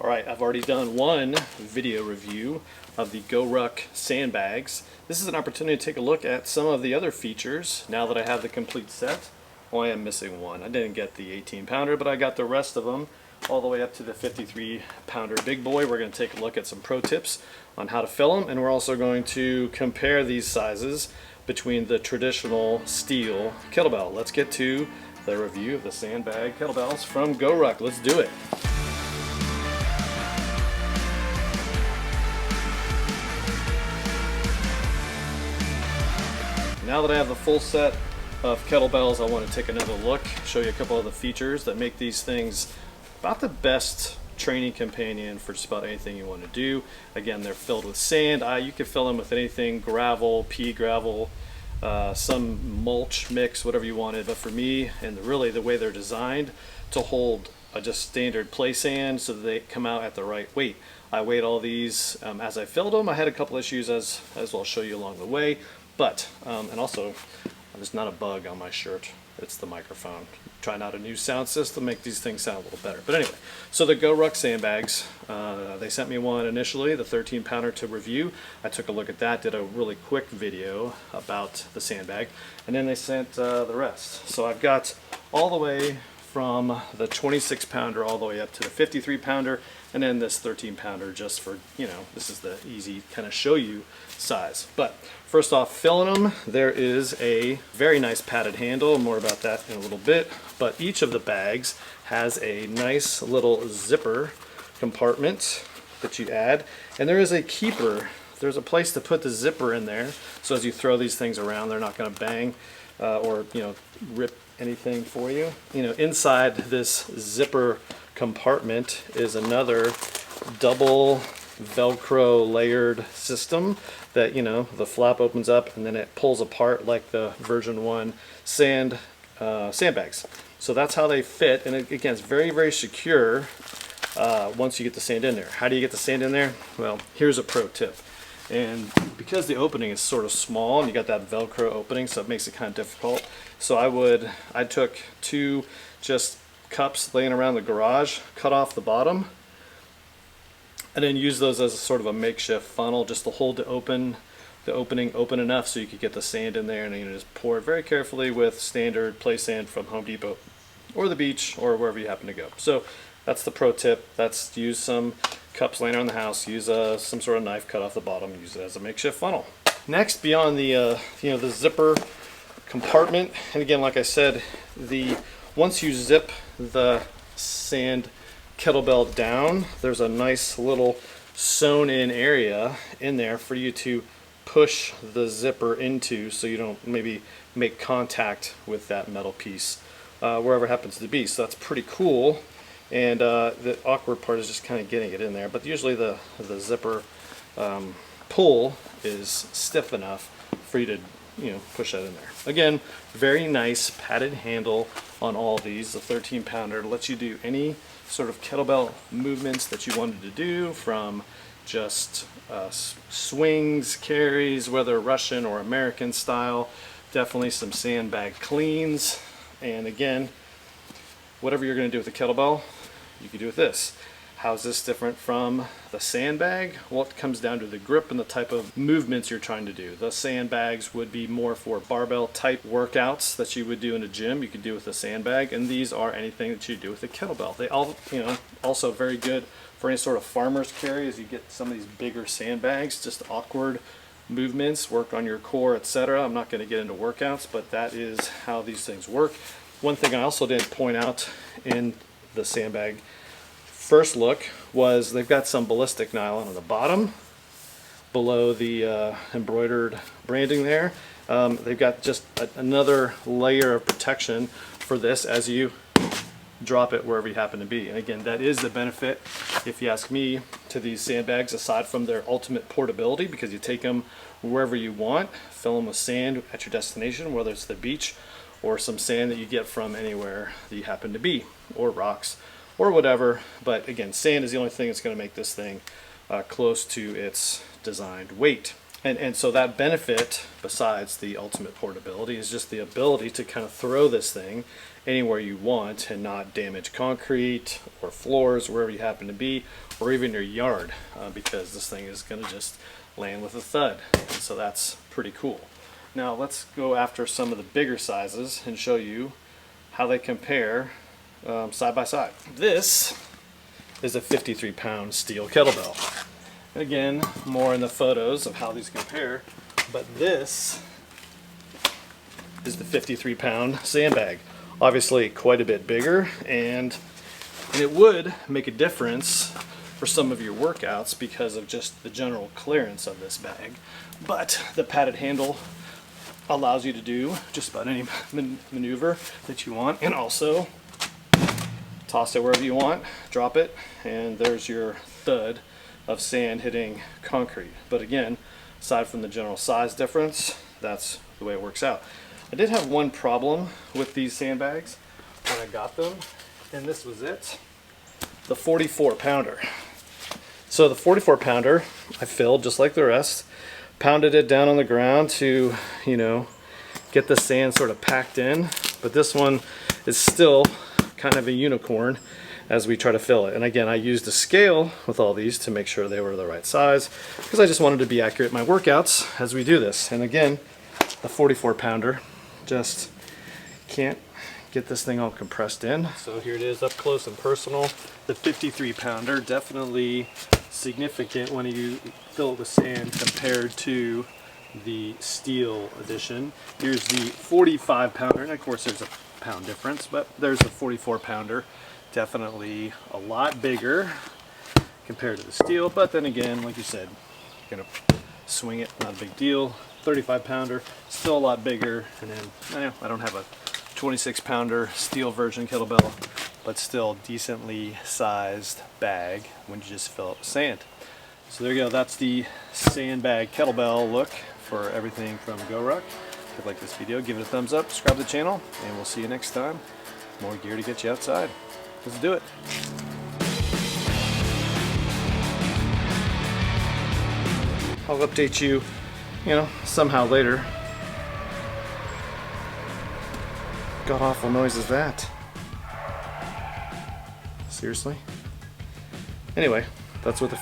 Alright, I've already done one video review of the GORUCK Sandbags. This is an opportunity to take a look at some of the other features now that I have the complete set. Well, I am missing one. I didn't get the 18-pounder, but I got the rest of them all the way up to the 53-pounder big boy. We're going to take a look at some pro tips on how to fill them, and we're also going to compare these sizes between the traditional steel kettlebell. Let's get to the review of the Sandbag Kettlebells from GORUCK. Let's do it. Now that I have the full set of kettlebells, I want to take another look, show you a couple of the features that make these things about the best training companion for just about anything you want to do. Again, they're filled with sand. You can fill them with anything, gravel, pea gravel, some mulch mix, whatever you wanted. But for me, and really the way they're designed to hold just standard play sand so that they come out at the right weight. I weighed all these as I filled them. I had a couple issues as I'll show you along the way. But, and also, there's not a bug on my shirt, it's the microphone. Trying out a new sound system, make these things sound a little better. But anyway, so the GORUCK Sandbags, they sent me one initially, the 13-pounder to review. I took a look at that, did a really quick video about the sandbag, and then they sent the rest. So I've got all the way from the 26-pounder all the way up to the 53-pounder, and then this 13-pounder just for, you know, this is the easy kind of show you size. But first off, filling them, there is a very nice padded handle. More about that in a little bit. But each of the bags has a nice little zipper compartment that you add, and there is a keeper. There's a place to put the zipper in there, so as you throw these things around, they're not going to bang or, you know, rip anything for you. You know, inside this zipper compartment is another double Velcro layered system that, you know, the flap opens up and then it pulls apart like the version 1 sandbags. So that's how they fit, and again, it's very, very secure once you get the sand in there. How do you get the sand in there? Well, here's a pro tip. And because the opening is sort of small and you got that Velcro opening, so it makes it kind of difficult. So I took two just cups laying around the garage, cut off the bottom, and then use those as a sort of a makeshift funnel just to hold the opening open enough so you could get the sand in there, and then you just pour it very carefully with standard play sand from Home Depot or the beach or wherever you happen to go. So that's the pro tip. That's use some cups laying around the house, use some sort of knife, cut off the bottom, use it as a makeshift funnel. Next, beyond the the zipper compartment, and again, like I said, once you zip the sand kettlebell down, there's a nice little sewn in area in there for you to push the zipper into, so you don't maybe make contact with that metal piece wherever it happens to be. So that's pretty cool. And the awkward part is just kind of getting it in there, but usually the zipper pull is stiff enough for you to, you know, push that in there. Again, very nice padded handle on all these. The 13-pounder lets you do any sort of kettlebell movements that you wanted to do, from just swings, carries, whether Russian or American style, definitely some sandbag cleans, and again, whatever you're going to do with the kettlebell, you can do with this. How's this different from the sandbag? Well, it comes down to the grip and the type of movements you're trying to do. The sandbags would be more for barbell type workouts that you would do in a gym. You could do with a sandbag, and these are anything that you do with a kettlebell. They all, you know, also very good for any sort of farmer's carry as you get some of these bigger sandbags, just awkward movements, work on your core, etc. I'm not going to get into workouts, but that is how these things work. One thing I also didn't point out in the sandbag first look was they've got some ballistic nylon on the bottom below the embroidered branding there. They've got just another layer of protection for this as you drop it wherever you happen to be. And again, that is the benefit, if you ask me, to these sandbags, aside from their ultimate portability, because you take them wherever you want, fill them with sand at your destination, whether it's the beach or some sand that you get from anywhere that you happen to be, or rocks, or whatever. But again, sand is the only thing that's going to make this thing close to its designed weight. And so that benefit, besides the ultimate portability, is just the ability to kind of throw this thing anywhere you want and not damage concrete or floors, wherever you happen to be, or even your yard, because this thing is going to just land with a thud. And so that's pretty cool. Now let's go after some of the bigger sizes and show you how they compare side by side. This is a 53-pound steel kettlebell. And again, more in the photos of how these compare, but this is the 53-pound sandbag. Obviously quite a bit bigger, and it would make a difference for some of your workouts because of just the general clearance of this bag. But the padded handle allows you to do just about any maneuver that you want, and also toss it wherever you want, drop it, and there's your thud of sand hitting concrete. But again, aside from the general size difference, that's the way it works out. I did have one problem with these sandbags when I got them, and this was it. The 44-pounder. So the 44-pounder, I filled just like the rest, pounded it down on the ground to, you know, get the sand sort of packed in. But this one is still kind of a unicorn as we try to fill it. And again, I used a scale with all these to make sure they were the right size, because I just wanted to be accurate in my workouts as we do this. And again, the 44-pounder just can't get this thing all compressed in. So here it is up close and personal. The 53-pounder, definitely significant when you fill it with sand compared to the steel edition. Here's the 45-pounder, and of course there's a pound difference, but there's the 44-pounder. Definitely a lot bigger compared to the steel, but then again, like you said, you're gonna swing it, not a big deal. 35-pounder, still a lot bigger, and then I don't have a 26-pounder steel version kettlebell, but still decently sized bag when you just fill it with sand. So there you go, that's the sandbag kettlebell look for everything from GORUCK. If you like this video, give it a thumbs up, subscribe to the channel, and we'll see you next time. More gear to get you outside. Let's do it. I'll update you, somehow later. God awful noise is that? Seriously? Anyway, that's what the